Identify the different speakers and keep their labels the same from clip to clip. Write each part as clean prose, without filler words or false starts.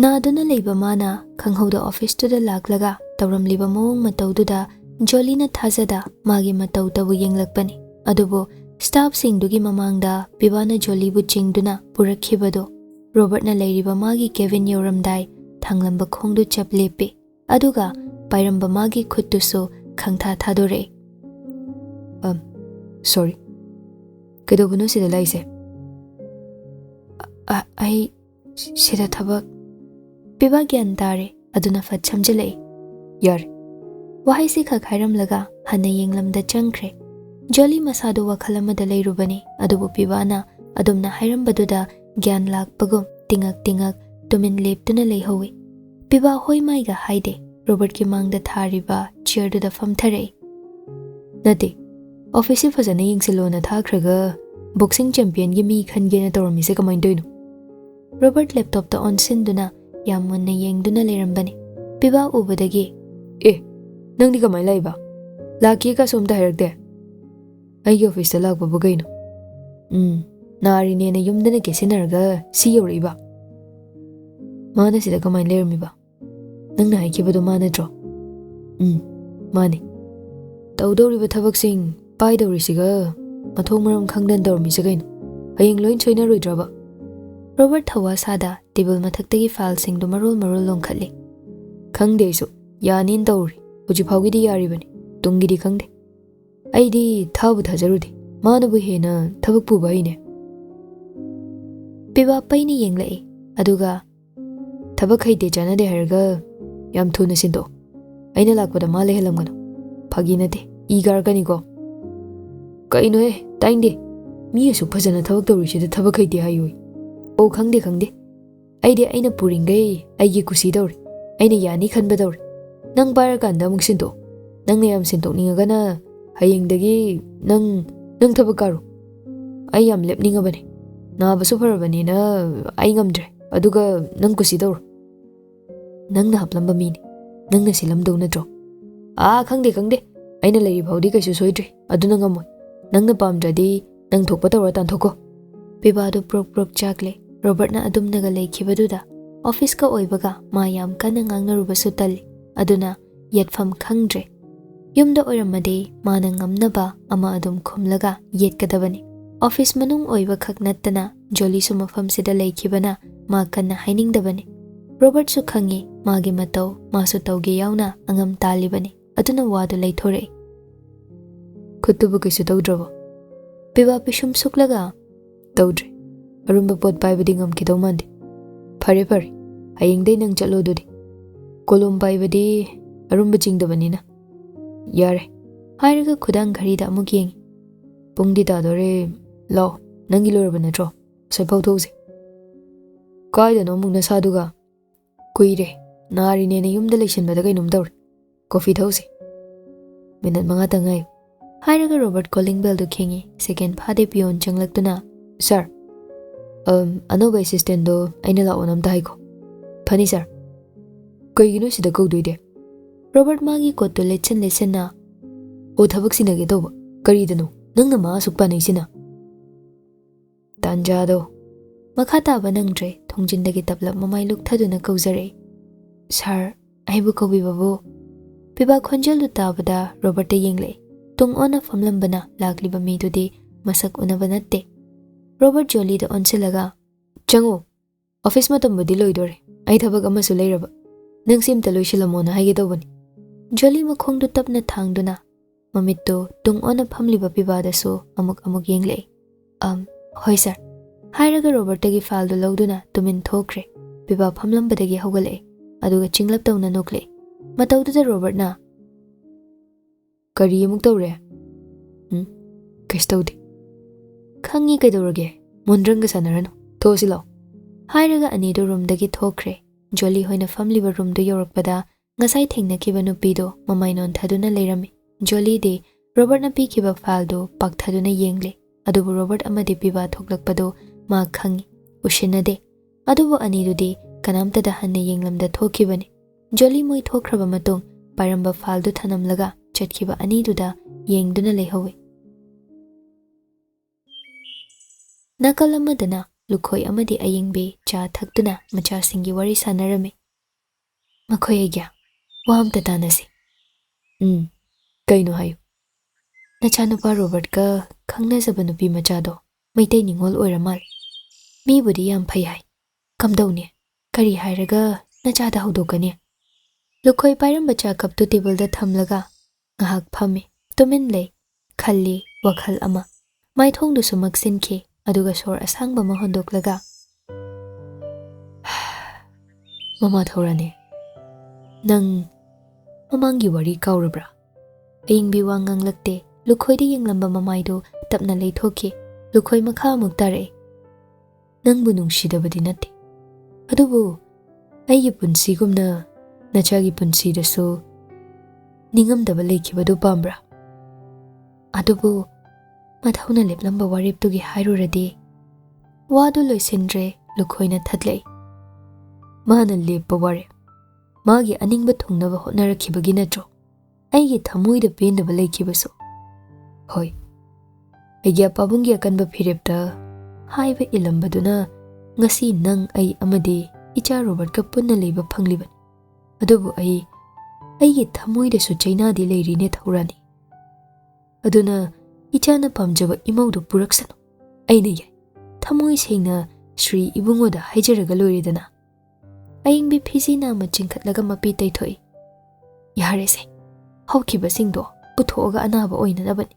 Speaker 1: Naduna leiba mana khanghoda office to the laklaga tawramliba mawong matawduda Jolina thazada magi mataw tabu yenglakpani adubo staff singdugi mamangda PIBA Jolly bu chingduna purakhibado Robert na leiriba magi Kevin yoramdai thanglamba khongdu chaplepe aduga pairamba magi khuttuso khangtha thadore
Speaker 2: Sorry kedobuno sida laise
Speaker 1: ai sida thabak PIBA gyan tare aduna fat chamjale
Speaker 2: yar
Speaker 1: wahai si kha khairam laga hana yenglamda changkre Jolly masado WakhaL amada leirubani adubu PIBA na adumna hairambaduda gyan lakpagum tingak tumin leptuna leihowi PIBA hoi maiga haide Robert ki mangda thariba chair duda famthare
Speaker 2: nati office fazana yingsilona thakhraga boxing champion gi mi khangena tawramise kamai doino
Speaker 1: Robert laptop ta on sinduna yamunna yengduna lerambani PIBA ubadagi
Speaker 2: nangdi kamai laiba laki ka somda harakde ai office ta lakba bugaino nari ne yumdana kesinarga si yoriba mana sida kamai lermiba nangna haikibado mana tro mane tawdoriba thabaksing paidorisiga mathong maram khangdan dormise gaino hayeng loin choina roidraba
Speaker 1: Robert thawasada table mathaktagi file singdu marul longkhatli
Speaker 2: khangde isu yanin tawri uji phawgidi yaribani tungidi khangde aidi thabu thajarudi manabu hena thabak pu baine
Speaker 1: PIBA paini yenglai aduga
Speaker 2: thabak haide janade harga yam thuna sindo aina lakpada male helamgano phaginate igar gani ko kaino tainde mi asu phajana thabak tawrisida thabak haide hayoi o khangde aide aina puringai aigi kusi dawri aina yani khanba dawri nang bayar kanda muk sindo nang yam sintok ningagana hayengdagi nang thabak karu ai yam lepninga bane na basu farabani na ai ngamdre aduga nang kusi dawr nang na haplamba mini nang na silam daw na dro khangde aina leiri phawdi kaisu soidre aduna ngamoy nang na pamdradi nang thokpa tawra tan thoko
Speaker 1: PIBA du prok chakle Robert na adumnaga leikibaduda office ka oibaga ma yam kana ngangnarubasu tali aduna yetfam khangdre yumda oiramade mana ngamnaba ama adum khumlaga yetkadabani office manung oiba khaknattana Jolly su mafam sida leikibana ma kanna hainingdabani Robert su khangi magi mataw masu tawge yauna angam talibani aduna wadu leithore
Speaker 2: khutubu kisu tawdrabo
Speaker 1: PIBA pishum suklaga
Speaker 2: tawdre arumba pot paibadi ngamkidaw mande phare hayengdai nang chalo dudi kolom paibadi arumba chingdabanina yare
Speaker 1: hairaga khudang gharida amuk yengi
Speaker 2: pungdi tadore law nangi loraba natro saipau those kaidano muk nasaduga kuire nari ne yumda leishinbada kainum dawre coffee those minute manga tangai
Speaker 1: hairaga Robert calling bell du khengi second phade pion changlaktuna
Speaker 2: sir anoba assistant do aina la onam ta haiko phani sir kaigino sida kawdoide
Speaker 1: Robert magi kotu lechen na
Speaker 2: o thabak sinage doba karidano nangna ma sukpa naisina tanjado
Speaker 1: makhata banangdre thongjindagi tablap mamai lukthaduna kaujare sir aibu kobi babu PIBA khonjal tabada Robert yengle tung ona famlambana lakliba midudi masak unaba natte Robert Jolly da onsilaga
Speaker 2: chango office matam budi loidore ai thabak amasu leiraba nang simta loisilamona haige dawani
Speaker 1: Jolly makhongdu tapna thangduna mamitto tung ona phamliba PIBA da so amuk yengle hoi sir hairaga Robert tagi file du lawduna tumin thokre PIBA phamlambadagi hogale aduga chinglap tawna nokle matawduda Robert na
Speaker 2: kari amuk tawre kaistawdi khangi kaidawrage mondrang ga sanarano thosilo
Speaker 1: hairaga anidu room dagi thokre Jolly hoina famliba room du yorakpada ngasai thengnakiba nupido mamainon thaduna leirami Jolly de Robert na pikiba file do pakthaduna yengle adubu Robert amadi PIBA thoklakpado ma khangi ushinade adubu anidu de kanamta da hanne yenglamda thokibani Jolly moi thokraba matung paramba file du thanamlaga chatkiba anidu da yengduna lehowe nakalamadana Lukhoi ꯑꯃꯗꯤ ꯑꯌꯤꯡꯕꯤ ꯆꯥ ꯊꯛꯇꯨꯅ ꯃꯆꯥꯁꯤꯡꯒꯤ ꯋꯥꯔꯤ ꯁꯥꯟꯅꯔꯝꯃꯤ꯫ ꯃꯈꯣꯏ ꯑꯩꯒ꯭ꯌꯥ ꯋꯥ ꯑꯝꯇ ꯇꯥꯟꯅꯁꯤ꯫
Speaker 2: ꯀꯩꯅꯣ ꯍꯥꯏꯌꯨ꯫
Speaker 1: ꯅꯆꯥꯅꯨꯄꯥ ꯔꯣꯕꯔꯠꯀ ꯈꯪꯅꯖꯕ ꯅꯨꯄꯤ ꯃꯆꯥꯗꯣ ꯃꯩꯇꯩ ꯅꯤꯡꯉꯣꯜ ꯑꯣꯏꯔ ꯃꯥꯜꯂꯦ꯫ ꯃꯤꯕꯨꯗꯤ ꯌꯥꯝ ꯐꯩ ꯍꯥꯏ꯫ ꯀꯝꯗꯧꯅꯤ? ꯀꯔꯤ ꯍꯥꯏꯔꯒ ꯅꯆꯥꯗ ꯍꯧꯗꯣꯛꯀꯅꯤ? ꯂꯨꯈꯣꯏ ꯄꯥꯏꯔꯝꯕ ꯆꯥ ꯀꯞꯇꯨ ꯇꯦꯕꯜꯗ ꯊꯝꯂꯒ ꯉꯥꯏꯍꯥꯛ ꯐꯝꯃꯤ, ꯇꯨꯃꯤꯟ ꯂꯩ, ꯈꯜꯂꯤ ꯋꯥꯈꯜ ꯑꯃ꯫ ꯃꯥꯏꯊꯣꯡꯗꯨꯁꯨ ꯃꯛꯁꯤꯟꯈꯤ, ꯑꯗꯨꯒ ꯁꯣꯔ ꯑꯁꯥꯡꯕ ꯑꯃ ꯍꯣꯟꯗꯣꯛꯂꯒ
Speaker 2: ꯃꯃꯥ ꯊꯧꯔꯥꯅꯤ, ꯅꯪ ꯃꯃꯥꯡꯒꯤ ꯋꯥꯔꯤ ꯀꯥꯎꯔꯕ꯭ꯔꯥ?
Speaker 1: ꯑꯌꯤꯡꯕꯤ ꯋꯥ ꯉꯥꯡꯂꯛꯇꯦ꯫ ꯂꯨꯈꯣꯏꯗ ꯌꯦꯡꯂꯝꯕ ꯃꯃꯥꯏꯗꯨ ꯇꯞꯅ ꯂꯩꯊꯣꯛꯈꯤ꯫ ꯂꯨꯈꯣꯏ ꯃꯈꯥ ꯑꯃꯨꯛ ꯇꯥꯔꯛꯏ꯫
Speaker 2: ꯅꯪꯕꯨ ꯅꯨꯡꯁꯤꯗꯕꯗꯤ ꯅꯠꯇꯦ, ꯑꯗꯨꯕꯨ ꯑꯩꯒꯤ ꯄꯨꯟꯁꯤꯒꯨꯝꯅ ꯅꯆꯥꯒꯤ ꯄꯨꯟꯁꯤꯗꯁꯨ ꯅꯤꯡꯉꯝꯗꯕ ꯂꯩꯈꯤꯕꯗꯨ ꯄꯥꯝꯕ꯭ꯔꯥ?
Speaker 1: ꯑꯗꯨꯕꯨ ꯃꯙꯧꯅ ꯂꯦꯞꯂꯝꯕ ꯋꯥꯔꯦꯞꯇꯨꯒꯤ ꯍꯥꯏꯔꯨꯔꯗꯤ꯫ ꯋꯥꯗꯨ ꯂꯣꯏꯁꯤꯟꯗ꯭ꯔꯦ ꯂꯨꯈꯣꯏꯅ ꯊꯠꯂꯛꯏ꯫
Speaker 2: ꯃꯥꯅ ꯂꯦꯞꯄ ꯋꯥꯔꯦꯞ, ꯃꯥꯒꯤ ꯑꯅꯤꯡꯕ ꯊꯨꯡꯅꯕ ꯍꯣꯠꯅꯔꯛꯈꯤꯕꯒꯤ ꯅꯠꯇ꯭ꯔꯣ ꯑꯩꯒꯤ ꯊꯃꯣꯏꯗ ꯄꯦꯟꯗꯕ ꯂꯩꯈꯤꯕꯁꯨ? ꯍꯣꯏ, ꯑꯩꯒꯤ ꯑꯄꯥꯕꯨꯡꯒꯤ ꯑꯀꯟꯕ ꯐꯤꯔꯦꯞꯇ ꯍꯥꯏꯕ ꯏꯜꯂꯝꯕꯗꯨꯅ ꯉꯁꯤ ꯅꯪ, ꯑꯩ ꯑꯃꯗꯤ ꯏꯆꯥ ꯔꯣꯕꯔꯠꯀ ꯄꯨꯟꯅ ꯂꯩꯕ ꯐꯪꯂꯤꯕꯅꯤ꯫ ꯑꯗꯨꯕꯨ ꯑꯩꯒꯤ ꯊꯃꯣꯏꯗꯁꯨ ꯆꯩꯅꯥꯗꯤ ꯂꯩꯔꯤꯅꯦ ꯊꯧꯔꯥꯅꯤ꯫ ꯑꯗꯨꯅ ꯏꯆꯥꯅ ꯄꯥꯝꯖꯕ ꯏꯃꯧꯗꯨ ꯄꯨꯔꯛꯁꯅꯨ, ꯑꯩꯅ ꯌꯥꯏ꯫ ꯊꯃꯣꯏ ꯁꯦꯡꯅ ಶ್ರೀ ꯏꯕꯨꯡꯉꯣꯗ ꯍꯥꯏꯖꯔꯒ ꯂꯣꯏꯔꯦꯗꯅ꯫
Speaker 1: ꯑꯌꯤꯡꯕꯤ ꯐꯤꯖꯤ ꯅꯥꯝꯃ ꯆꯤꯡꯈꯠꯂꯒ ꯃꯄꯤ ꯇꯩꯊꯣꯛꯏ꯫ ꯌꯥꯔꯦꯁꯦ, ꯍꯧꯈꯤꯕꯁꯤꯡꯗꯣ ꯄꯨꯊꯣꯛꯑꯒ ꯑꯅꯥꯕ ꯑꯣꯏꯅꯅꯕꯅꯤ꯫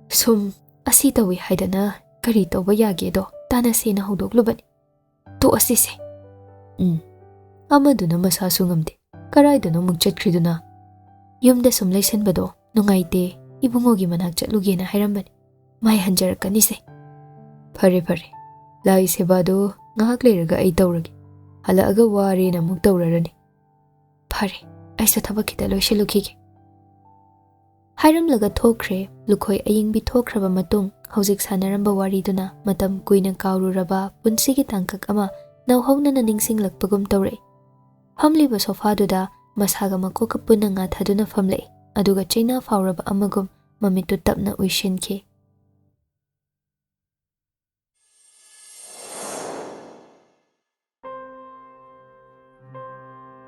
Speaker 1: ꯁꯨꯝ ꯑꯁꯤ ꯇꯧꯏ ꯍꯥꯏꯗꯅ ꯀꯔꯤ ꯇꯧꯕ ꯌꯥꯒꯦꯗꯣ ꯇꯥꯟꯅꯁꯦꯅ ꯍꯧꯗꯣꯛꯂꯨꯕꯅꯤ꯫ ꯇꯣꯛꯑꯁꯤꯁꯦ꯫
Speaker 2: ꯑꯃꯗꯨꯅ ꯃꯁꯥꯁꯨ ꯉꯝꯗꯦ, ꯀꯔꯥꯏꯗꯅꯣ ꯑꯃꯨꯛ ꯆꯠꯈ꯭ꯔꯤꯗꯨꯅ?
Speaker 1: ꯌꯨꯝꯗ ꯁꯨꯝ ꯂꯩꯁꯟꯕꯗꯣ ꯅꯨꯡꯉꯥꯏꯇꯦ, ꯏꯕꯨꯡꯉꯣꯒꯤ ꯃꯅꯥꯛ ꯆꯠꯂꯨꯒꯦꯅ ꯍꯥꯏꯔꯝꯕꯅꯤ꯫ ꯃꯥꯏ ꯍꯟꯖꯔꯛꯀꯅꯤꯁꯦ꯫
Speaker 2: ꯐꯔꯦ ꯐꯔꯦ, ꯂꯥꯏ ꯁꯦꯕꯥꯗꯣ ꯉꯥꯏꯍꯥꯛ ꯂꯩꯔꯒ ꯑꯩ ꯇꯧꯔꯒꯦ꯫ ꯍꯜꯂꯛꯑꯒ ꯋꯥꯔꯦꯅ ꯑꯃꯨꯛ ꯇꯧꯔꯔꯅꯤ꯫
Speaker 1: ꯐꯔꯦ, ꯑꯩꯁꯨ ꯊꯕꯛ ꯈꯤꯇ ꯂꯣꯏꯁꯤꯜꯂꯨꯈꯤꯒꯦ꯫ ꯍꯥꯏꯔꯝꯂꯒ ꯊꯣꯛꯈ꯭ꯔꯦ꯫ ꯂꯨꯈꯣꯏ ꯑꯌꯤꯡꯕꯤ ꯊꯣꯛꯈ꯭ꯔꯕ ꯃꯇꯨꯡ ꯍꯧꯖꯤꯛ ꯁꯥꯟꯅꯔꯝꯕ ꯋꯥꯔꯤꯗꯨꯅ ꯃꯇꯝ ꯀꯨꯏꯅ ꯀꯥꯎꯔꯨꯔꯕ ꯄꯨꯟꯁꯤꯒꯤ ꯇꯥꯡꯀꯛ ꯑꯃ ꯅꯧꯍꯧꯅꯅ ꯅꯤꯡꯁꯤꯡꯂꯛꯄꯒꯨꯝ ꯇꯧꯔꯛꯏ꯫ ꯐꯝꯂꯤꯕ ꯁꯣꯐꯥꯗꯨꯗ ꯃꯁꯥꯒ ꯃꯀꯣꯛꯀ ꯄꯨꯟꯅ ꯉꯥꯊꯗꯨꯅ ꯐꯝꯂꯛꯏ, ꯑꯗꯨꯒ ꯆꯩꯅꯥ ꯐꯥꯎꯔꯕ ꯑꯃꯒꯨꯝ ꯃꯃꯤꯠꯇꯨ ꯇꯞꯅ ꯎꯏꯁꯤꯟꯈꯤ꯫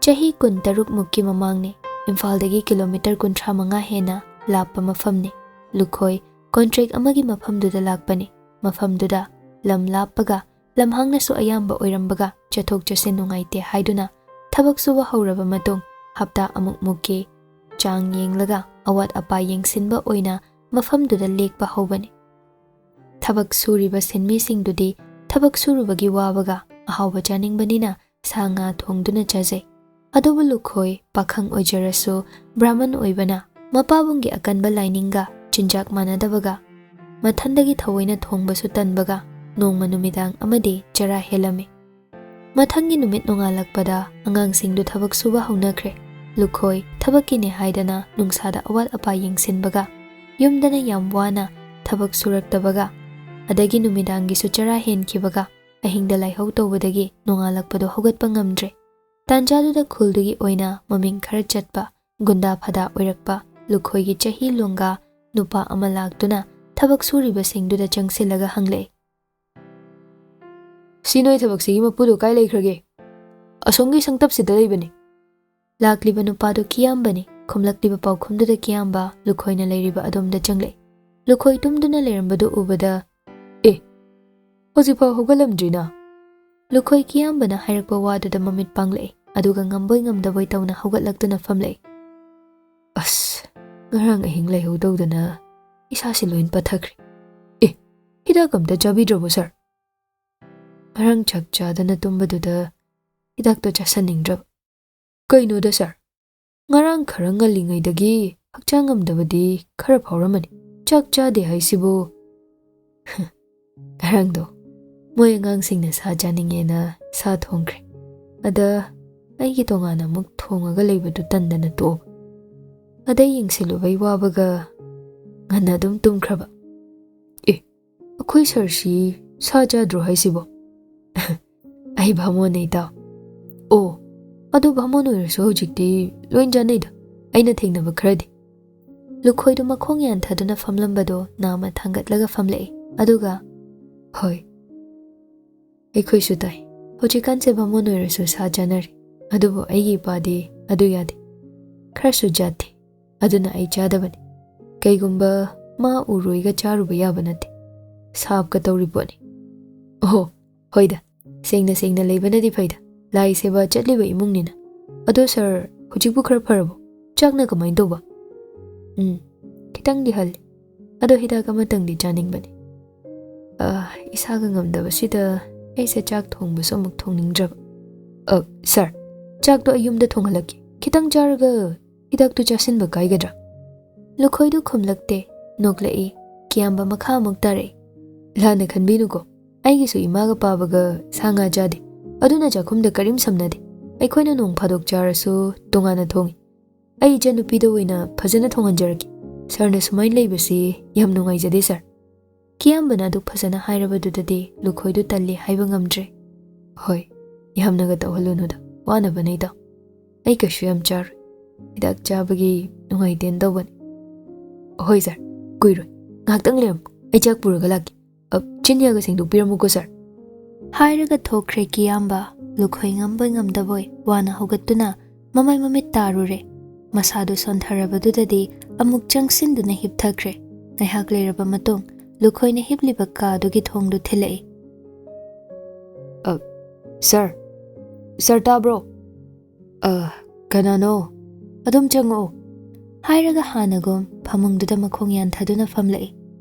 Speaker 1: ꯆꯍꯤ 16ꯃꯨꯛꯀꯤ ꯃꯃꯥꯡꯅꯤ꯫ ꯏꯝꯐꯥꯜꯗꯒꯤ ꯀꯤꯂꯣꯃꯤꯇꯔ 35 ꯍꯦꯟꯅ ꯂꯥꯞꯄ ꯃꯐꯝꯅꯤ꯫ ꯂꯨꯈꯣꯏ ꯀꯣꯟꯇ꯭ꯔꯦꯛ ꯑꯃꯒꯤ ꯃꯐꯝꯗꯨꯗ ꯂꯥꯛꯄꯅꯤ꯫ ꯃꯐꯝꯗꯨꯗ ꯂꯝ ꯂꯥꯞꯄꯒ ꯂꯝꯍꯥꯡꯅꯁꯨ ꯑꯌꯥꯝꯕ ꯑꯣꯏꯔꯝꯕꯒ ꯆꯠꯊꯣꯛ ꯆꯠꯁꯤꯟ ꯅꯨꯡꯉꯥꯏꯇꯦ ꯍꯥꯏꯗꯨꯅ ꯊꯕꯛ ꯁꯨꯕ ꯍꯧꯔꯕ ꯃꯇꯨꯡ ꯍꯞꯇꯥ ꯑꯃꯨꯛꯃꯨꯛꯀꯤ ꯆꯥꯡ ꯌꯦꯡꯂꯒ ꯑꯋꯥꯠ ꯑꯄꯥ ꯌꯦꯡꯁꯤꯟꯕ ꯑꯣꯏꯅ ꯃꯐꯝꯗꯨꯗ ꯂꯦꯛꯄ ꯍꯧꯕꯅꯤ꯫ ꯊꯕꯛ ꯁꯨꯔꯤꯕ ꯁꯤꯟꯃꯤꯁꯤꯡꯗꯨꯗꯤ ꯊꯕꯛ ꯁꯨꯔꯨꯕꯒꯤ ꯋꯥꯕꯒ ꯑꯍꯥꯎꯕ ꯆꯥꯅꯤꯡꯕꯅꯤꯅ ꯁꯥ ꯉꯥ ꯊꯣꯡꯗꯨꯅ ꯆꯥꯖꯩ꯫ ꯑꯗꯨꯕꯨ ꯂꯨꯈꯣꯏ ꯄꯥꯈꯪ ꯑꯣꯏꯖꯔꯁꯨ ꯕ꯭ꯔꯥꯍꯃꯟ ꯑꯣꯏꯕꯅ ꯃꯄꯥꯕꯨꯡꯒꯤ ꯑꯀꯟꯕ ꯂꯥꯏꯅꯤꯡꯒ ꯆꯤꯟꯖꯥꯛ ꯃꯥꯟꯅꯗꯕꯒ ꯃꯊꯟꯗꯒꯤ ꯊꯑꯣꯏꯅ ꯊꯣꯡꯕꯁꯨ ꯇꯟꯕꯒ ꯅꯣꯡꯃ ꯅꯨꯃꯤꯗꯥꯡ ꯑꯃꯗꯤ ꯆꯔꯥ ꯍꯦꯜꯂꯝꯃꯤ꯫ ꯃꯊꯪꯒꯤ ꯅꯨꯃꯤꯠ ꯅꯣꯡꯉꯥꯜꯂꯛꯄꯗ ꯑꯉꯥꯡꯁꯤꯡꯗꯨ ꯊꯕꯛ ꯁꯨꯕ ꯍꯧꯅꯈ꯭ꯔꯦ꯫ ꯂꯨꯈꯣꯏ ꯊꯕꯛꯀꯤꯅꯦ ꯍꯥꯏꯗꯅ ꯅꯨꯡꯁꯥꯗ ꯑꯋꯥꯠ ꯑꯄꯥ ꯌꯦꯡꯁꯤꯟꯕꯒ ꯌꯨꯝꯗꯅ ꯌꯥꯝ ꯋꯥꯅ ꯊꯕꯛ ꯁꯨꯔꯛꯇꯕꯒ ꯑꯗꯒꯤ ꯅꯨꯃꯤꯗꯥꯡꯒꯤꯁꯨ ꯆꯔꯥ ꯍꯦꯟꯈꯤꯕꯒ ꯑꯍꯤꯡꯗ ꯂꯥꯏꯍꯧ ꯇꯧꯕꯗꯒꯤ ꯅꯣꯡꯉꯥꯜꯂꯛꯄꯗꯣ ꯍꯧꯒꯠꯄ ꯉꯝꯗ꯭ꯔꯦ꯫ ꯇꯥꯟꯖꯥꯗꯨꯗ ꯈꯨꯜꯗꯨꯒꯤ ꯑꯣꯏꯅ ꯃꯃꯤꯡ ꯈꯔ ꯆꯠꯄ ꯒꯨꯟꯗꯥ ꯐꯗꯥ ꯑꯣꯏꯔꯛꯄ ꯂꯨꯈꯣꯏꯒꯤ ꯆꯍꯤ ꯂꯣꯡꯒꯥ ꯅꯨꯄꯥ ꯑꯃ ꯂꯥꯛꯇꯨꯅ ꯊꯕꯛ ꯁꯨꯔꯤꯕꯁꯤꯡꯗꯨꯗ ꯆꯪꯁꯤꯜꯂꯒ ꯍꯪꯂꯛꯏ꯫
Speaker 2: ꯁꯤ ꯅꯣꯏ ꯊꯕꯛꯁꯤꯒꯤ ꯃꯄꯨꯗꯣ ꯀꯥꯏ ꯂꯩꯈ꯭ꯔꯒꯦ? ꯑꯁꯣꯝꯒꯤ ꯁꯪꯇꯞꯁꯤꯗ ꯂꯩꯕꯅꯤ꯫
Speaker 1: ꯂꯥꯛꯂꯤꯕ ꯅꯨꯄꯥꯗꯨ ꯀꯤꯌꯥꯝꯕꯅꯤ꯫ ꯈꯨꯝꯂꯛꯂꯤꯕ ꯄꯥꯎꯈꯨꯝꯗꯨꯗ ꯀꯤꯌꯥꯝꯕ ꯂꯨꯈꯣꯏꯅ ꯂꯩꯔꯤꯕ ꯑꯗꯣꯝꯗ ꯆꯪꯂꯛꯏ꯫ ꯂꯨꯈꯣꯏ ꯇꯨꯝꯗꯨꯅ ꯂꯩꯔꯝꯕꯗꯨ ꯎꯕꯗ
Speaker 2: ꯍꯧꯖꯤꯛꯐꯥꯎ ꯍꯧꯒꯠꯂꯝꯗ꯭ꯔꯤꯅ?
Speaker 1: ꯂꯨꯈꯣꯏ ꯀꯤꯌꯥꯝꯕꯅ ꯍꯥꯏꯔꯛꯄ ꯋꯥꯗꯨꯗ ꯃꯃꯤꯠ ꯄꯥꯡꯂꯛꯏ, ꯑꯗꯨꯒ ꯉꯝꯕꯣꯏ ꯉꯝꯗꯕꯣꯏ ꯇꯧꯅ ꯍꯧꯒꯠꯂꯛꯇꯨꯅ ꯐꯝꯂꯛꯏ꯫
Speaker 2: ꯑꯁ, ꯉꯔꯥꯡ ꯑꯍꯤꯡ ꯂꯥꯏꯍꯧ ꯇꯧꯗꯅ ꯏꯁꯥꯁꯤ ꯂꯣꯏ ꯄꯠꯊꯈ꯭ꯔꯦ꯫ ꯍꯤꯗꯥꯛ ꯑꯝꯇ ꯆꯥꯕꯤꯗ꯭ꯔꯕꯣ ꯁꯥꯔ? ꯉꯔꯥꯡ ꯆꯥꯛ ꯆꯥꯗꯅ ꯇꯨꯝꯕꯗꯨꯗ ꯍꯤꯗꯥꯛꯇꯣ ꯆꯥꯁꯟꯅꯤꯡꯗ꯭ꯔꯕ꯫ ꯀꯩꯅꯣꯗ ꯁꯥꯔ, ꯉꯔꯥꯡ ꯈꯔ ꯉꯜꯂꯤꯉꯩꯗꯒꯤ ꯍꯛꯆꯥꯡ ꯉꯝꯗꯕꯗꯤ ꯈꯔ ꯐꯥꯎꯔꯝꯃꯅꯤ, ꯆꯥꯛ ꯆꯥꯗꯦ ꯍꯥꯏꯁꯤꯕꯨ? ꯉꯔꯥꯡꯗꯣ ꯃꯣꯏ ꯑꯉꯥꯡꯁꯤꯡꯅ ꯁꯥ ꯆꯥꯅꯤꯡꯉꯦꯅ ꯁꯥ ꯊꯣꯡꯈ꯭ꯔꯦ꯫ ꯑꯗ ꯑꯩꯒꯤ ꯇꯣꯉꯥꯟꯅ ꯑꯃꯨꯛ ꯊꯣꯡꯉꯒ ꯂꯩꯕꯗꯨ ꯇꯟꯗꯅ ꯇꯣꯛꯑꯕ꯫ ꯑꯗꯩ ꯌꯦꯡꯁꯤꯜꯂꯨꯕꯩ ꯋꯥꯕꯒ ꯉꯟꯅ ꯑꯗꯨꯝ ꯇꯨꯝꯈ꯭ꯔꯕ꯫ ꯑꯩꯈꯣꯏ ꯁꯥꯔꯁꯤ ꯁꯥ ꯆꯥꯗ꯭ꯔꯣ ꯍꯥꯏꯁꯤꯕꯣ? ꯑꯩ ꯚꯥꯃꯣꯟꯅꯦ ꯏꯇꯥꯎ꯫ ꯑꯣ, ꯑꯗꯨ ꯚꯥꯃꯣꯟ ꯑꯣꯏꯔꯁꯨ ꯍꯧꯖꯤꯛꯇꯤ ꯂꯣꯏ ꯆꯥꯅꯩꯗ, ꯑꯩꯅ ꯊꯦꯡꯅꯕ ꯈꯔꯗꯤ꯫
Speaker 1: ꯂꯨꯈꯣꯏꯗꯨ ꯃꯈꯣꯡ ꯌꯥꯟꯊꯗꯨꯅ ꯐꯝꯂꯝꯕꯗꯣ ꯅꯥꯝꯃ ꯊꯥꯡꯒꯠꯂꯒ ꯐꯝꯂꯛꯏ, ꯑꯗꯨꯒ
Speaker 2: ꯍꯣꯏ,
Speaker 1: ꯑꯩꯈꯣꯏꯁꯨ ꯇꯥꯏ ꯍꯧꯖꯤꯛꯀꯥꯟꯁꯦ ꯕꯥꯃꯣꯟ ꯑꯣꯏꯔꯁꯨ ꯁꯥ ꯆꯥꯅꯔꯤ ꯑꯗꯨꯕꯨ ꯑꯩꯒꯤ ꯏꯄꯥꯗꯤ ꯑꯗꯨ ꯌꯥꯗꯦ ꯈꯔꯁꯨ ꯖꯥꯠ ꯊꯤ ꯑꯗꯨꯅ ꯑꯩ ꯆꯥꯗꯕꯅꯤ ꯀꯩꯒꯨꯝꯕ ꯃꯥ ꯎꯔꯣꯏꯒ ꯆꯥꯔꯨꯕ ꯌꯥꯕ ꯅꯠꯇꯦ ꯁꯥꯞꯀ ꯇꯧꯔꯤ ꯄꯣꯠꯅꯤ ꯑꯣꯍꯣ ꯍꯣꯏꯗ ꯁꯦꯡꯅ ꯁꯦꯡꯅ ꯂꯩꯕꯅꯗꯤ ꯐꯩꯗ ꯂꯥꯏ ꯁꯦꯕꯥ ꯆꯠꯂꯤꯕ ꯏꯃꯨꯡꯅꯤꯅ ꯑꯗꯣ ꯁꯥꯔ ꯍꯧꯖꯤꯛꯄꯨ ꯈꯔ ꯐꯔꯕꯣ ꯆꯥꯛꯅ ꯀꯃꯥꯏꯅ ꯇꯧꯕ ꯈꯤꯇꯪꯗꯤ ꯍꯜꯂꯤ ꯑꯗꯣ ꯍꯤꯗꯥꯛ ꯑꯃꯇꯪꯗꯤ ꯆꯥꯅꯤꯡꯕꯅꯤ ꯏꯁꯥꯒ ꯉꯝꯗꯕꯁꯤꯗ ꯑꯩꯁꯦ ꯆꯥꯛ ꯊꯣꯡꯕꯁꯨ ꯑꯃꯨꯛ ꯊꯣꯡꯅꯤꯡꯗ꯭ꯔꯕ ꯁꯥꯔ ꯆꯥꯛꯇꯣ ꯑꯩ ꯌꯨꯝꯗ ꯊꯣꯡꯍꯜꯂꯛꯀꯦ ꯈꯤꯇꯪ ꯆꯥꯔꯒ ꯍꯤꯗꯥꯛꯇꯨ ꯆꯥꯁꯤꯟꯕ ꯀꯥꯏꯒꯗ꯭ꯔꯥ ꯂꯨꯈꯣꯏꯗꯨ ꯈꯨꯝꯂꯛꯇꯦ ꯅꯣꯛꯂꯛꯏ ꯀꯤꯌꯥꯝꯕ ꯃꯈꯥ ꯑꯃꯨꯛ ꯇꯥꯔꯛꯏ ꯂꯥꯟꯅ ꯈꯟꯕꯤꯅꯨꯀꯣ ꯑꯩꯒꯤꯁꯨ ꯏꯃꯥꯒ ꯄꯥꯕꯒ ꯁꯥ ꯉꯥ ꯆꯥꯗꯦ ꯑꯗꯨꯅ ꯆꯥꯛꯈꯨꯝꯗ ꯀꯔꯤꯝ ꯁꯝꯅꯗꯦ ꯑꯩꯈꯣꯏꯅ ꯅꯣꯡ ꯐꯥꯗꯣꯛ ꯆꯥꯔꯁꯨ ꯇꯣꯉꯥꯟꯅ ꯊꯣꯡꯏ ꯑꯩ ꯏꯆꯟꯅꯨꯄꯤꯗ ꯑꯣꯏꯅ ꯐꯖꯅ ꯊꯣꯡꯍꯟꯖꯔꯒꯦ ꯁꯥꯔꯅ ꯁꯨꯃꯥꯏꯅ ꯂꯩꯕꯁꯤ ꯌꯥꯝ ꯅꯨꯡꯉꯥꯏꯖꯗꯦ ꯁꯥꯔ ꯀꯤꯌꯥꯝꯕꯅ ꯑꯗꯨꯛ ꯐꯖꯅ ꯍꯥꯏꯔꯕꯗꯨꯗꯗꯤ ꯂꯨꯈꯣꯏꯗꯨ ꯇꯜꯂꯤ ꯍꯥꯏꯕ ꯉꯝꯗ꯭ꯔꯦ ꯍꯣꯏ ꯌꯥꯝꯅꯒ ꯇꯧꯍꯜꯂꯨꯅꯨꯗ ꯋꯥꯅꯕꯅꯦ ꯏꯇꯥꯎ ꯑꯩ ꯀꯩꯁꯨ ꯌꯥꯝ ꯆꯥꯔꯣꯏ ꯍꯤꯗꯥꯛ ꯆꯥꯕꯒꯤ ꯅꯨꯡꯉꯥꯏꯇꯦꯅ ꯇꯧꯕꯅꯤ ꯍꯣꯏ ꯁꯥꯔ ꯀꯨꯏꯔꯣꯏ ꯉꯥꯏꯍꯥꯛꯇꯪ ꯂꯩꯔꯝꯃꯨ ꯑꯩ ꯆꯥꯛ ꯄꯨꯔꯒ ꯂꯥꯛꯀꯦ ꯆꯤꯟꯌꯥꯒ ꯁꯦꯡꯗꯣꯛꯄꯤꯔꯝꯃꯨꯀꯣ ꯁꯥꯔ ꯍꯥꯏꯔꯒ ꯊꯣꯛꯈ꯭ꯔꯦ ꯀꯤꯌꯥꯝꯕ ꯂꯨꯈꯣꯏ ꯉꯝꯕꯣꯏ ꯉꯝꯗꯕꯣꯏ ꯋꯥꯅ ꯍꯧꯒꯠꯇꯨꯅ ꯃꯃꯥꯏ ꯃꯃꯤꯠ ꯇꯥꯔꯨꯔꯦ ꯃꯁꯥꯗꯨ ꯁꯣꯟꯊꯔꯕꯗꯨꯗꯗꯤ ꯑꯃꯨꯛ ꯆꯪꯁꯤꯟꯗꯨꯅ ꯍꯤꯞꯊꯈ꯭ꯔꯦ ꯉꯥꯏꯍꯥꯛ ꯂꯩꯔꯕ ꯃꯇꯨꯡ ꯂꯨꯈꯣꯏꯅ ꯍꯤꯞꯂꯤꯕ ꯀꯥꯗꯨꯒꯤ ꯊꯣꯡꯗꯨ ꯊꯤꯜꯂꯛꯏ ꯁꯥꯔ ꯇꯥꯕ꯭ꯔꯣ ꯀꯅꯥꯅꯣ ꯑꯗꯨꯝ ꯆꯪꯉꯛꯑꯣ ꯍꯥꯏꯔꯒ ꯍꯥꯟꯅꯒꯨꯝ ꯐꯃꯨꯡꯗꯨꯗ ꯃꯈꯣꯡ ꯌꯥꯟꯊꯗꯨꯅ ꯐꯝꯂꯛꯏ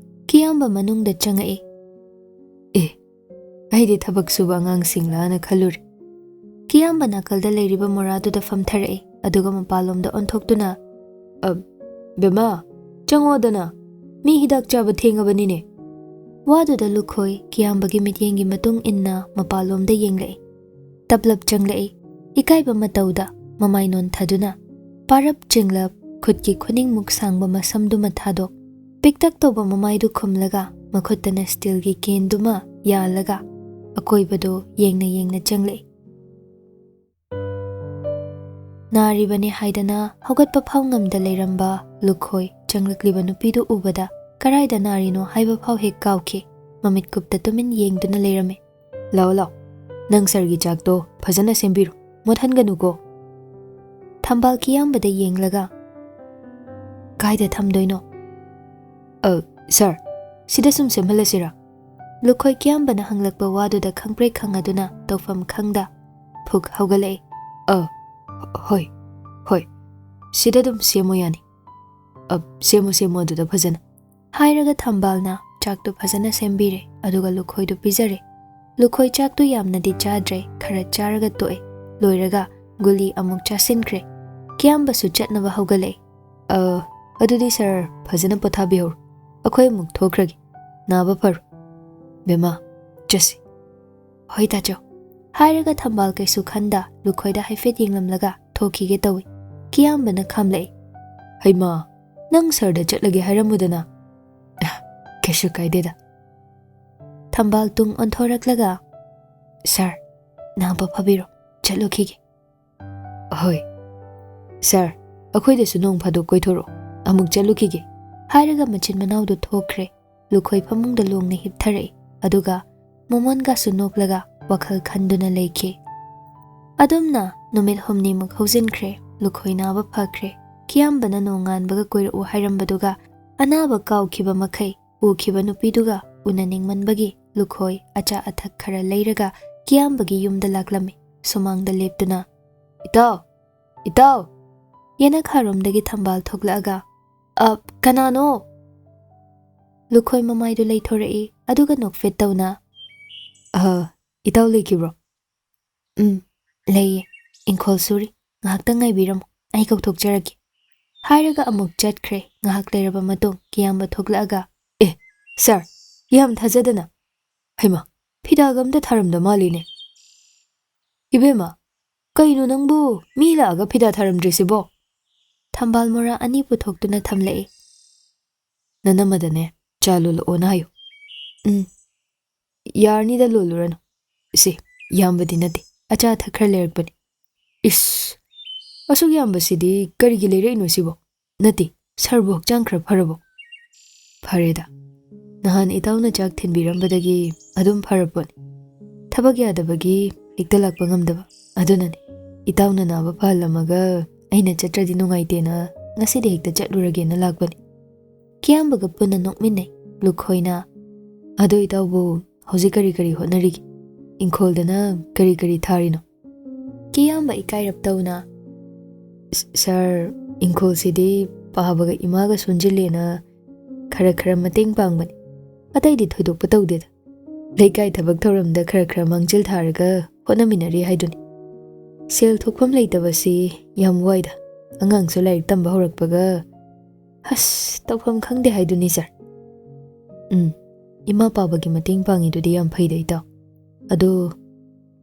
Speaker 1: ꯀꯤꯌꯥꯝꯕ ꯃꯅꯨꯡꯗ ꯆꯪꯉꯛꯏ ꯑꯩꯗꯤ ꯊꯕꯛ ꯁꯨꯕ ꯑꯉꯥꯡꯁꯤꯡꯂꯥꯅ ꯈꯜꯂꯨꯔꯦ ꯀꯤꯌꯥꯝꯕ ꯅꯥꯀꯜꯗ ꯂꯩꯔꯤꯕ ꯃꯣꯔꯥꯗꯨꯗ ꯐꯝꯊꯔꯛꯏ ꯑꯗꯨꯒ ꯃꯄꯥꯟꯂꯣꯝꯗ ꯑꯣꯟꯊꯣꯛꯇꯨꯅ ꯕꯦꯃꯥ ꯆꯪꯉꯣꯗꯅ ꯃꯤ ꯍꯤꯗꯥꯛ ꯆꯥꯕ ꯊꯦꯡꯉꯕꯅꯤꯅꯦ ꯋꯥꯗꯨꯗ ꯂꯨꯈꯣꯏ ꯀꯤꯌꯥꯝꯕꯒꯤ ꯃꯤꯠꯌꯦꯡꯒꯤ ꯃꯇꯨꯡ ꯏꯟꯅ ꯃꯄꯥꯟꯂꯣꯝꯗ ꯌꯦꯡꯂꯛꯏ ꯇꯞꯂꯞ ꯆꯪꯂꯛꯏ ꯏꯀꯥꯏꯕ ꯃꯇꯧꯗ ꯃꯃꯥꯏ ꯅꯣꯟꯊꯗꯨꯅ ꯄꯥꯔꯞ ꯆꯤꯡꯂꯞ ꯈꯨꯠꯀꯤ ꯈꯨꯅꯤꯡꯃꯨꯛ ꯁꯥꯡꯕ ꯃꯁꯝꯗꯨꯃ ꯊꯥꯗꯣꯛ ꯄꯤꯛꯇꯛ ꯇꯧꯕ ꯃꯃꯥꯏꯗꯨ ꯈꯨꯝꯂꯒ ꯃꯈꯨꯠꯇꯅ ꯁ꯭ꯇꯤꯜꯒꯤ ꯀꯦꯟꯗꯨꯃ ꯌꯥꯜꯂꯒ ꯑꯀꯣꯏꯕꯗꯨ ꯌꯦꯡꯅ ꯌꯦꯡꯅ ꯆꯪꯂꯛꯏ ꯅꯥꯔꯤꯕꯅꯤ ꯍꯥꯏꯗꯅ ꯍꯧꯒꯠꯄ ꯐꯥꯎ ꯉꯝꯗ ꯂꯩꯔꯝꯕ ꯂꯨꯈꯣꯏ ꯆꯪꯂꯛꯂꯤꯕ ꯅꯨꯄꯤꯗꯨ ꯎꯕꯗ ꯀꯔꯥꯏꯗ ꯅꯥꯔꯤꯅꯣ ꯍꯥꯏꯕ ꯐꯥꯎ ꯍꯦꯛ ꯀꯥꯎꯈꯤ ꯃꯃꯤꯠ ꯀꯨꯞꯇ ꯇꯨꯃꯤꯟ ꯌꯦꯡꯗꯨꯅ ꯂꯩꯔꯝꯃꯤ ꯂꯥꯛꯑꯣ ꯅꯪ ꯁꯥꯔꯒꯤ ꯆꯥꯛꯇꯣ ꯐꯖꯅ ꯁꯦꯝꯕꯤꯔꯣ ꯃꯣꯠꯍꯟꯒꯅꯨꯀꯣ ꯊꯝꯕꯥꯜ ꯀꯤꯌꯥꯝꯕꯗ ꯌꯦꯡꯂꯒ ꯀꯥꯏꯗ ꯊꯝꯗꯣꯏꯅꯣ ꯁꯥꯔ ꯁꯤꯗ ꯁꯨꯝ ꯁꯦꯝꯍꯜꯂꯁꯤꯔꯥ ꯂꯨꯈꯣꯏ ꯀꯤꯌꯥꯝꯕꯅ ꯍꯪꯂꯛꯄ ꯋꯥꯗꯨꯗ ꯈꯪꯄ꯭ꯔꯦꯛ ꯈꯪꯉꯗꯨꯅ ꯇꯧꯐꯝ ꯈꯪꯗ ꯐꯨꯛ ꯍꯧꯒꯠꯂꯛꯏ ꯍꯣꯏ ꯁꯤꯗ ꯑꯗꯨꯝ ꯁꯦꯝꯃꯣ ꯌꯥꯅꯤ ꯁꯦꯝꯃꯣ ꯑꯗꯨꯗ ꯐꯖꯅ ꯍꯥꯏꯔꯒ ꯊꯝꯕꯥꯜꯅ ꯆꯥꯛꯇꯨ ꯐꯖꯅ ꯁꯦꯝꯕꯤꯔꯦ ꯑꯗꯨꯒ ꯂꯨꯈꯣꯏꯗꯨ ꯄꯤꯖꯔꯦ ꯂꯨꯈꯣꯏ ꯆꯥꯛꯇꯨ ꯌꯥꯝꯅꯗꯤ ꯆꯥꯗ꯭ꯔꯦ ꯈꯔ ꯆꯥꯔꯒ ꯇꯣꯛꯑꯦ ꯂꯣꯏꯔꯒ ꯒꯨꯂꯤ ꯑꯃꯨꯛ ꯆꯥꯁꯤꯟꯈ꯭ꯔꯦ ꯀꯤꯌꯥꯝꯕꯁꯨ ꯆꯠꯅꯕ ꯍꯧꯒꯠꯂꯛꯏ ꯑꯗꯨꯗꯤ ꯁꯥꯔ ꯐꯖꯅ ꯄꯣꯊꯥꯕꯤꯍꯧꯔꯣ ꯑꯩꯈꯣꯏ ꯑꯃꯨꯛ ꯊꯣꯛꯈ꯭ꯔꯒꯦ ꯅꯥꯕ ꯐꯔꯣ ꯕꯦꯃꯥ ꯆꯠꯁꯤ ꯍꯣꯏ ꯇꯥꯆꯧ ꯍꯥꯏꯔꯒ ꯊꯝꯕꯥꯜ ꯀꯩꯁꯨ ꯈꯟꯗ ꯂꯨꯈꯣꯏꯗ ꯍꯥꯏꯐꯦꯠ ꯌꯦꯡꯂꯝꯂꯒ ꯊꯣꯛꯈꯤꯒꯦ ꯇꯧꯏ ꯀꯤꯌꯥꯝꯕꯅ ꯈꯥꯝꯂꯛꯏ ꯍꯩꯃꯥ ꯅꯪ ꯁꯥꯔꯗ ꯆꯠꯂꯒꯦ ꯍꯥꯏꯔꯝꯃꯨꯗꯅ ꯀꯩꯁꯨ ꯀꯥꯏꯗꯦꯗ ꯊꯝꯕꯥꯜ ꯇꯨꯡ ꯑꯣꯟꯊꯣꯔꯛꯂꯒ ꯁꯥꯔ ꯅꯥꯕ ꯐꯕꯤꯔꯣ ꯆꯠꯂꯨꯈꯤꯒꯦ ꯍꯣꯏ ꯁꯥꯔ ꯑꯩꯈꯣꯏꯗꯁꯨ ꯅꯣꯡ ꯐꯥꯗꯣꯛ ꯀꯣꯏꯊꯣꯔꯛꯑꯣ ꯑꯃꯨꯛ ꯆꯠꯂꯨꯈꯤꯒꯦ ꯍꯥꯏꯔꯒ ꯃꯆꯤꯟ ꯃꯅꯥꯎꯗꯨ ꯊꯣꯛꯈ꯭ꯔꯦ ꯂꯨꯈꯣꯏ ꯐꯃꯨꯡꯗ ꯂꯣꯡꯅ ꯍꯤꯞꯊꯔꯛꯏ ꯑꯗꯨꯒ ꯃꯣꯃꯣꯟꯒꯁꯨ ꯅꯣꯛꯂꯒ ꯋꯥꯈꯜ ꯈꯟꯗꯨꯅ ꯂꯩꯈꯤ ꯑꯗꯨꯝꯅ ꯅꯨꯃꯤꯠ ꯍꯨꯝꯅꯤꯃꯨꯛ ꯍꯧꯖꯤꯟꯈ꯭ꯔꯦ ꯂꯨꯈꯣꯏ ꯅꯥꯕ ꯐꯈ꯭ꯔꯦ ꯀꯤꯌꯥꯝꯕꯅ ꯅꯣꯡꯉꯥꯟꯕꯒ ꯀꯣꯏꯔꯛꯎ ꯍꯥꯏꯔꯝꯕꯗꯨꯒ ꯑꯅꯥꯕ ꯀꯥꯎꯈꯤꯕ ꯃꯈꯩ ꯎꯈꯤꯕ ꯅꯨꯄꯤꯗꯨꯒ ꯎꯅꯅꯤꯡꯃꯟꯕꯒꯤ ꯂꯨꯈꯣꯏ ꯑꯆꯥ ꯑꯊꯛ ꯈꯔ ꯂꯩꯔꯒ ꯀꯤꯌꯥꯝꯕꯒꯤ ꯌꯨꯝꯗ ꯂꯥꯛꯂꯝꯃꯤ ꯁꯨꯃꯥꯡꯗ ꯂꯦꯞꯇꯨꯅ ꯏꯇꯥꯎ ꯌꯦꯅꯈꯥꯔꯣꯝꯗꯒꯤ ꯊꯝꯕꯥꯜ ꯊꯣꯛꯂꯛꯑꯒ ꯀꯅꯥꯅꯣ ꯂꯨꯈꯣꯏ ꯃꯃꯥꯏꯗꯨ ꯂꯩꯊꯣꯔꯛꯏ ꯑꯗꯨꯒ ꯅꯣꯛꯐꯦꯠ ꯇꯧꯅ ꯏꯇꯥꯎ ꯂꯩꯈꯤꯕ꯭ꯔꯣ ꯂꯩꯌꯦ ꯏꯪꯈꯣꯜ ꯁꯨꯔꯤ ꯉꯥꯏꯍꯥꯛꯇꯪ ꯉꯥꯏꯕꯤꯔꯝꯃꯨ ꯑꯩ ꯀꯧꯊꯣꯛꯆꯔꯒꯦ ꯍꯥꯏꯔꯒ ꯑꯃꯨꯛ ꯆꯠꯈ꯭ꯔꯦ ꯉꯥꯏꯍꯥꯛ ꯂꯩꯔꯕ ꯃꯇꯨꯡ ꯀꯤꯌꯥꯝꯕ ꯊꯣꯛꯂꯛꯑꯒ ꯁꯥꯔ ꯌꯥꯝ ꯊꯥꯖꯗꯅ ꯍꯩꯃꯥ ꯐꯤꯗꯥꯒ ꯑꯝꯇ ꯊꯥꯔꯝꯗ ꯃꯥꯜꯂꯤꯅꯦ ꯏꯕꯦꯝꯃ ꯀꯩꯅꯣ ꯅꯪꯕꯨ ꯃꯤ ꯂꯥꯛꯑꯒ ꯐꯤꯗꯥ ꯊꯥꯔꯝꯗ꯭ꯔꯤꯁꯤꯕꯣ ꯊꯝꯕꯥꯜ ꯃꯣꯔꯥ ꯑꯅꯤ ꯄꯨꯊꯣꯛꯇꯨꯅ ꯊꯝꯂꯛꯏ ꯅꯅꯝꯃꯗꯅꯦ ꯆꯥ ꯂꯣꯜꯂꯛꯑꯣꯅ ꯍꯥꯏꯌꯨ ꯌꯥꯔꯅꯤꯗ ꯂꯣꯜꯂꯨꯔꯅꯨ ꯁꯤ ꯌꯥꯝꯕꯗꯤ ꯅꯠꯇꯦ ꯑꯆꯥ ꯑꯊꯛ ꯈꯔ ꯂꯩꯔꯛꯄꯅꯤ ꯑꯁꯨꯛ ꯌꯥꯝꯕꯁꯤꯗꯤ ꯀꯔꯤꯒꯤ ꯂꯩꯔꯛꯏꯅꯣ ꯁꯤꯕꯣ ꯅꯠꯇꯦ ꯁꯥꯔꯕꯨ ꯍꯛꯆꯥꯡ ꯈꯔ ꯐꯔꯕꯣ ꯐꯔꯦꯗ ꯅꯍꯥꯟ ꯏꯇꯥꯎꯅ ꯆꯥꯛ ꯊꯤꯟꯕꯤꯔꯝꯕꯗꯒꯤ ꯑꯗꯨꯝ ꯐꯔꯄꯣꯠꯅꯤ
Speaker 2: Thaba yadabagi hekta lakpa ngamdaba. Adunani itawna naba phahalamaga aina chatradi nungaitena ngasidi hekta chatluragena lakbani. Kiyambaga punna nokminai lukhoina ado itawbu hauji kari hotnarigi ingkholdana kari tharino. Kiyamba ikairap tawna sir ingkhol sidi pahabaga imaga sunjilena khara mateng pangbani. Ataidi thoidokpa tawdeda. Leikai thabak thoramda khara mangjil tharaga hotnaminari haiduni. Sel thokpham leitabasi yam waida. Angangsu lairik tamba horakpaga has tawpham khangde haiduni sir. Ima pabagi mateng pangidudi yam phaida itaw. Ado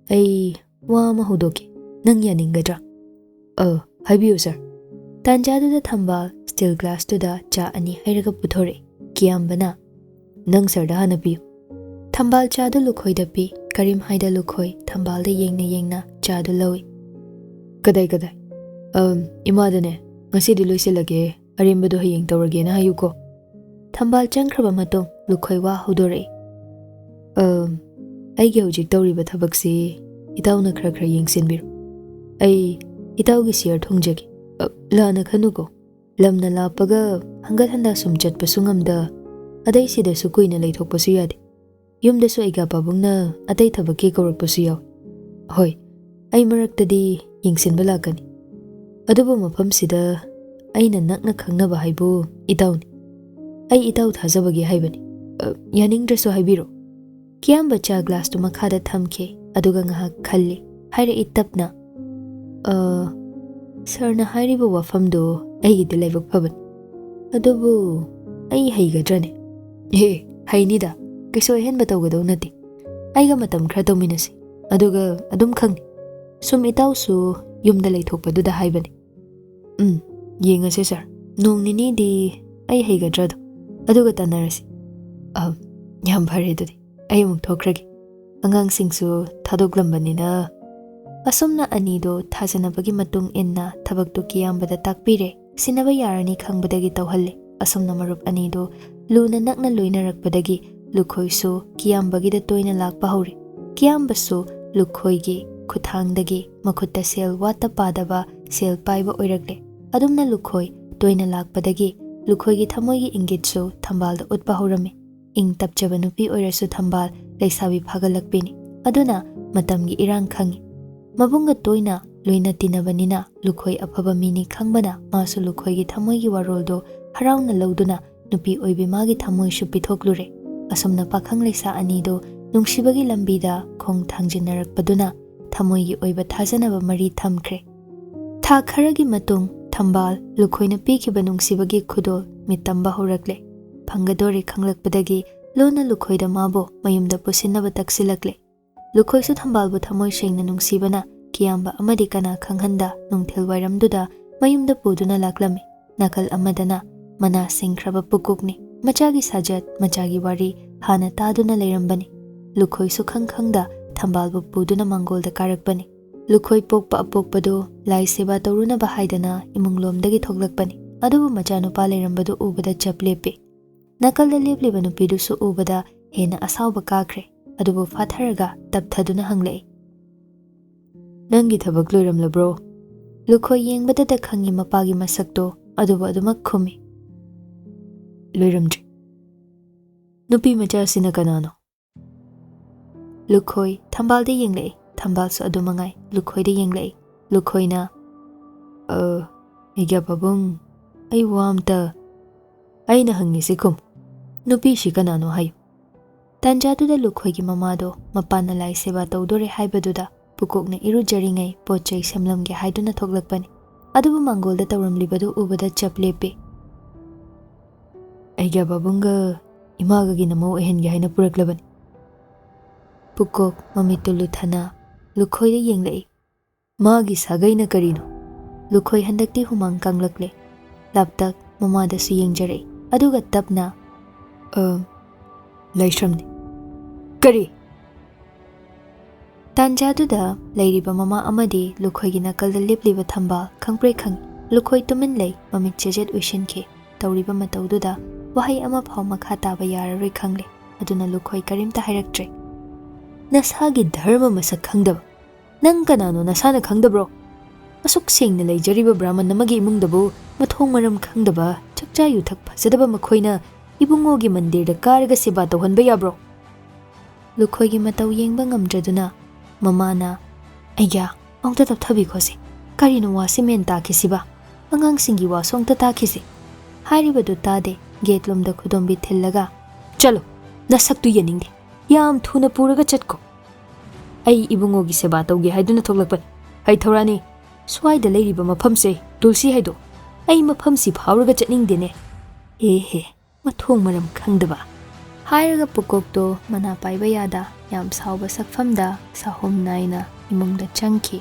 Speaker 2: ai wa ma hudoki nang yaningadra. Haibiyo sir. Tanjaduda thamba steel glass tuda cha ani hairaga puthore. Kiyambana nang sir da hana piyo. Thambal cha du lukhoida pi karim haida lukhoi thambal da yengna cha du lawi. Kadai ima dane ngasidi loisilage arembadu hayeng tawrage na hayuko. Thambal changkraba matong lukhoi wa hudore. Aigi hojik tawriba thabaksi itawna khara yengsinbiru. Ai itawgi siyar thongjagi. Lana khanuko. Lamna lapaga hangat handa sum chatpasu ngamda adai sida su kuina leithokpasu yade. Yumdasu aiga pabungna atai thabaki kawrakpasu yaw. Hoi, ai maraktadi yengsinba lakani. Adubu mafam sida aina nakna khangnaba haibu itawni. Ai itaw thajabagi haibani. Yaningdrasu haibiro. Kiyamba cha glass tu makhada thamke aduga ngahak khalli. Haira itapna. Sarna hairiba wafamdo aigidi laibak phaban. Adubu ai haigadrane. Hainida. Kaiso hen batawgadaw nati. Aiga matam khra tawminasi. Aduga adum khangni. Sum itawsu yumda leithokpaduda haibani. Yengase sir. Nong nini di ai haigadrado. Aduga tanarasi. Yam phare dudi. Ai muk thokragi. Angang singsu thadoklambanina. Asumna anido thajanabagi matung inna thabaktu kiyambada takpire. Sinaba yarani khangbadagi tawhalle. Asumna marup anido luna nakna loinarakpadagi lukhoisu kiyambagida toina lakpa hore. Kiyambasu lukhoigi khuthangdagi makhutta sel wata padaba sel paiba oirakle. Adumna lukhoi toina lakpadagi lukhoigi thamoigi ingitsu thambalda utpa horame. Ing tapjaba nupi oirasu thambal leisabi phagalakpini. Aduna matamgi irang khangi. Mabunga toina loina tinabanina lukhoi afaba mini khangbana masu lukhoigi thamoigi waroldo harauna lauduna nupi oibe magi thamoi shu pithoklure. Asumna pakhang leisa anido nungsibagi lambida khong thangjinarakpaduna thamoigi oiba thajanaba mari thamkhre. Tha kharagi matung thambal lukhoina pikiba nungsibagi khudol mitamba horakle. Phangadore khanglakpadagi lona lukhoida mabo mayumda pusinaba taksilakle. Lukhoisu thambalbu thamoi sengna nungsibana kiyamba amadi kana khanghanda nungthil wairamduda mayumda puduna laklame. Nakal amadana mana singkraba pukukni. Machagi sajat machagi wari hana taduna leirambani. Lukhoisu khangkhangda thambalbu puduna mangolda karakbani. Lukhoi pokpa apokpado lai seba tawruna bahaidana imunglomdagi thoglakbani. Adubu machanupa leirambadu ubada chaplepe. Nakalda lepliba nupidusu ubada hena asawba kakre. Adubu fatharaga tapthaduna hanglei. Nangi thabak loiramlabro. Lukhoi yengbadada khangi mapagi masakto adubu adumak khumi. Loiramdri. Nupi machasina kanano. Lukhoi thambalde yenglei. Thambalsu adumangai. Lukhoide yenglei. Lukhoina Egya pabung ai wamta aina hangisi kum. Nupi shi kanano hayo. Tanjaduda lukhoigi mamado mapana lai seba tawdore haibaduda pukokna irujaringai pochai samlamge haiduna thoglakpani. Adubu mangolda tawramlibadu ubada chaplepe. Aigya babunga imagagi namo ehenge haina puraklabani. Pukok mamitu luthana lukhoida yenglei. Magi sagaina karino. Lukhoi handakti humang kanglakle. Laptak mamadasu yengjare. Aduga tapna Laishramni. Kari. Tanjaduda lairiba mama amadi lukhoigi nakalda lepliba thambal khangpre khangi. Lukhoi tumin lei mamit chejet uishinke. Tawriba matawduda wahai ama phau makha taba yararoi khangle. Aduna lukhoi karimta hairaktre.
Speaker 1: Nasagi dharma masak khangdaba. Nang kanano nasana khangdabro? Asuk sengna leijariba brahman namagi imungdabu mathong maram khangdaba chakcha yuthak phajadaba makhoina ibungogi mandirda karaga seba tawhanba yabro? Lukhoigi matau yengba ngamdraduna mamana Aigya ongta tapthabi khosi karino wasi men takisiba angang singi wa songta takisi hairibadu tade gate lomda khudombi thillaga chalo nasaktu yaningde yam thuna puraga chatko ai ibungogi seba tawge haiduna thoklakpan hai thorani swaida leiriba mafamse tulsi haido ai mafamsi phawraga chatningdene he mathong maram khangdaba hairaga pukokto mana paiba yada yam sauba sakfamda sahom naina imungda changki